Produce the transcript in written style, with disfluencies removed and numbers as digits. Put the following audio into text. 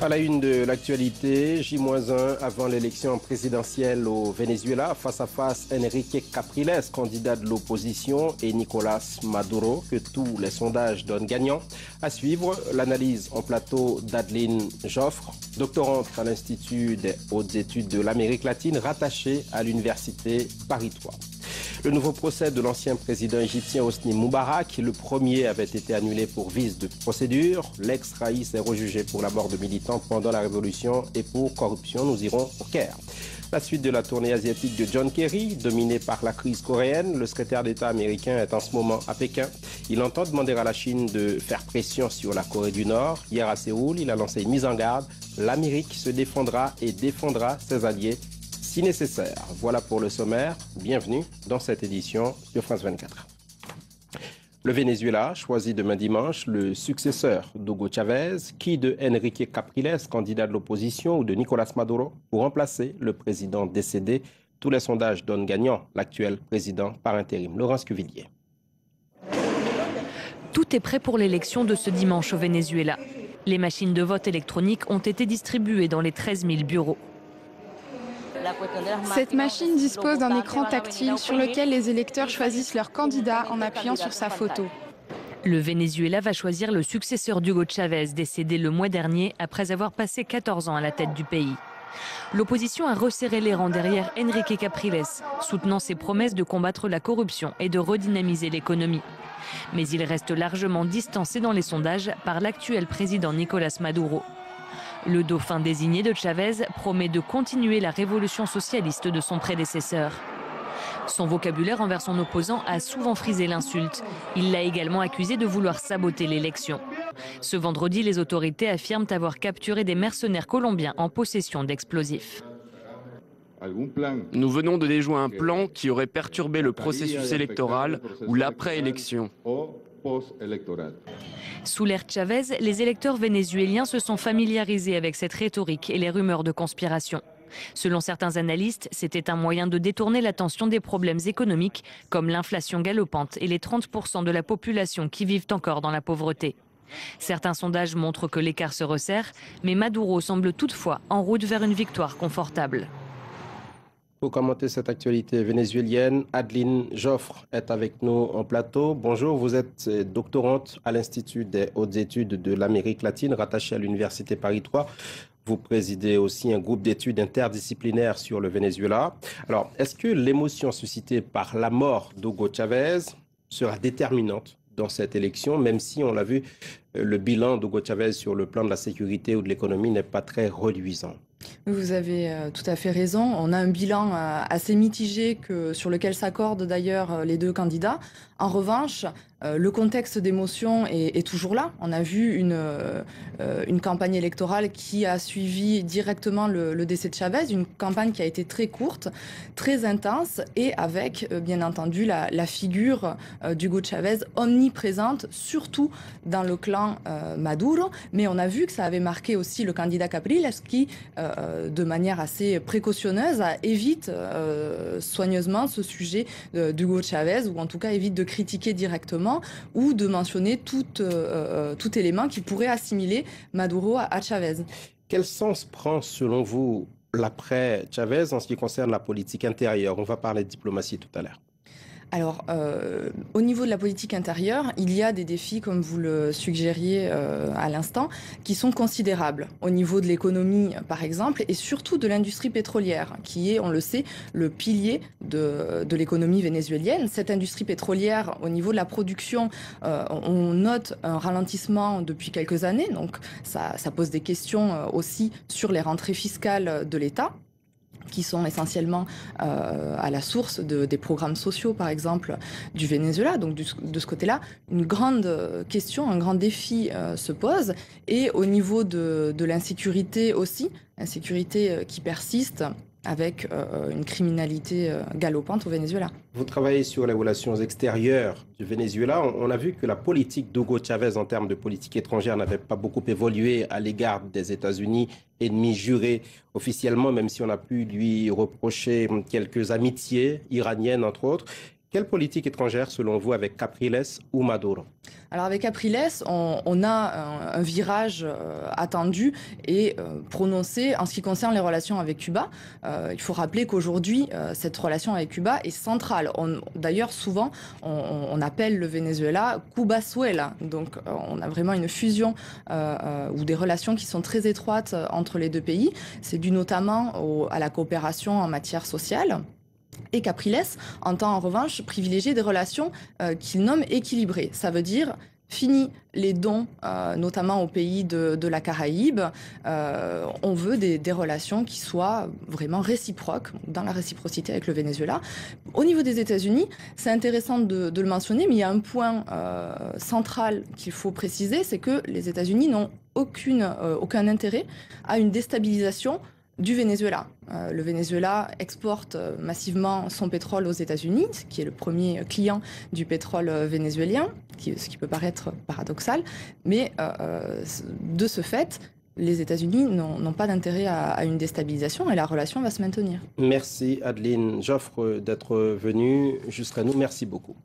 À la une de l'actualité, J-1 avant l'élection présidentielle au Venezuela, face à face Enrique Capriles, candidat de l'opposition, et Nicolas Maduro, que tous les sondages donnent gagnant. À suivre, l'analyse en plateau d'Adeline Joffre, doctorante à l'Institut des hautes études de l'Amérique latine, rattachée à l'Université Paris 3. Le nouveau procès de l'ancien président égyptien Hosni Moubarak, le premier avait été annulé pour vice de procédure. L'ex-Raïs est rejugé pour la mort de militants pendant la révolution et pour corruption. Nous irons au Caire. La suite de la tournée asiatique de John Kerry, dominée par la crise coréenne, le secrétaire d'État américain est en ce moment à Pékin. Il entend demander à la Chine de faire pression sur la Corée du Nord. Hier à Séoul, il a lancé une mise en garde. L'Amérique se défendra et défendra ses alliés si nécessaire. Voilà pour le sommaire. Bienvenue dans cette édition de France 24. Le Venezuela choisit demain dimanche le successeur d'Hugo Chavez, qui de Enrique Capriles, candidat de l'opposition, ou de Nicolas Maduro, pour remplacer le président décédé. Tous les sondages donnent gagnant l'actuel président par intérim, Laurence Cuvillier. Tout est prêt pour l'élection de ce dimanche au Venezuela. Les machines de vote électroniques ont été distribuées dans les 13 000 bureaux. Cette machine dispose d'un écran tactile sur lequel les électeurs choisissent leur candidat en appuyant sur sa photo. Le Venezuela va choisir le successeur d'Hugo Chavez, décédé le mois dernier après avoir passé 14 ans à la tête du pays. L'opposition a resserré les rangs derrière Enrique Capriles, soutenant ses promesses de combattre la corruption et de redynamiser l'économie. Mais il reste largement distancé dans les sondages par l'actuel président Nicolas Maduro. Le dauphin désigné de Chavez promet de continuer la révolution socialiste de son prédécesseur. Son vocabulaire envers son opposant a souvent frisé l'insulte. Il l'a également accusé de vouloir saboter l'élection. Ce vendredi, les autorités affirment avoir capturé des mercenaires colombiens en possession d'explosifs. Nous venons de déjouer un plan qui aurait perturbé le processus électoral ou l'après-élection. Sous l'ère Chavez, les électeurs vénézuéliens se sont familiarisés avec cette rhétorique et les rumeurs de conspiration. Selon certains analystes, c'était un moyen de détourner l'attention des problèmes économiques comme l'inflation galopante et les 30% de la population qui vivent encore dans la pauvreté. Certains sondages montrent que l'écart se resserre, mais Maduro semble toutefois en route vers une victoire confortable. Pour commenter cette actualité vénézuélienne, Adeline Joffre est avec nous en plateau. Bonjour, vous êtes doctorante à l'Institut des hautes études de l'Amérique latine, rattachée à l'Université Paris 3. Vous présidez aussi un groupe d'études interdisciplinaires sur le Venezuela. Alors, est-ce que l'émotion suscitée par la mort d'Hugo Chavez sera déterminante dans cette élection, même si, on l'a vu, le bilan d'Hugo Chavez sur le plan de la sécurité ou de l'économie n'est pas très reluisant? Vous avez tout à fait raison. On a un bilan assez mitigé sur lequel s'accordent d'ailleurs les deux candidats. En revanche, le contexte d'émotion est toujours là. On a vu une campagne électorale qui a suivi directement le décès de Chavez, une campagne qui a été très courte, très intense et avec bien entendu la figure d'Hugo Chavez omniprésente, surtout dans le clan Maduro. Mais on a vu que ça avait marqué aussi le candidat Capriles qui, de manière assez précautionneuse, évite soigneusement ce sujet d'Hugo Chavez, ou en tout cas évite de critiquer directement ou de mentionner tout élément qui pourrait assimiler Maduro à Chavez. Quel sens prend selon vous l'après Chavez en ce qui concerne la politique intérieure? On va parler de diplomatie tout à l'heure. Alors, au niveau de la politique intérieure, il y a des défis, comme vous le suggériez à l'instant, qui sont considérables. Au niveau de l'économie, par exemple, et surtout de l'industrie pétrolière, qui est, on le sait, le pilier de l'économie vénézuélienne. Cette industrie pétrolière, au niveau de la production, on note un ralentissement depuis quelques années. Donc, ça pose des questions aussi sur les rentrées fiscales de l'État, qui sont essentiellement à la source des programmes sociaux, par exemple, du Venezuela. Donc, de ce côté-là, une grande question, un grand défi se pose. Et au niveau de l'insécurité aussi, l'insécurité qui persiste avec une criminalité galopante au Venezuela. Vous travaillez sur les relations extérieures du Venezuela. On a vu que la politique d'Hugo Chavez en termes de politique étrangère n'avait pas beaucoup évolué à l'égard des États-Unis, ennemi juré officiellement, même si on a pu lui reprocher quelques amitiés iraniennes, entre autres. Quelle politique étrangère, selon vous, avec Capriles ou Maduro? Alors avec Capriles, on a un virage attendu et prononcé en ce qui concerne les relations avec Cuba. Il faut rappeler qu'aujourd'hui, cette relation avec Cuba est centrale. D'ailleurs, souvent, on appelle le Venezuela Cuba-Suela. Donc on a vraiment une fusion ou des relations qui sont très étroites entre les deux pays. C'est dû notamment à la coopération en matière sociale. Et Capriles entend en revanche privilégier des relations qu'il nomme équilibrées. Ça veut dire fini les dons, notamment aux pays de la Caraïbe. On veut des relations qui soient vraiment réciproques, dans la réciprocité avec le Venezuela. Au niveau des États-Unis, c'est intéressant de le mentionner, mais il y a un point central qu'il faut préciser, c'est que les États-Unis n'ont aucun intérêt à une déstabilisation du Venezuela. Le Venezuela exporte massivement son pétrole aux États-Unis, qui est le premier client du pétrole vénézuélien, ce qui peut paraître paradoxal, mais de ce fait, les États-Unis n'ont pas d'intérêt à une déstabilisation et la relation va se maintenir. Merci Adeline Joffre d'être venue jusqu'à nous. Merci beaucoup.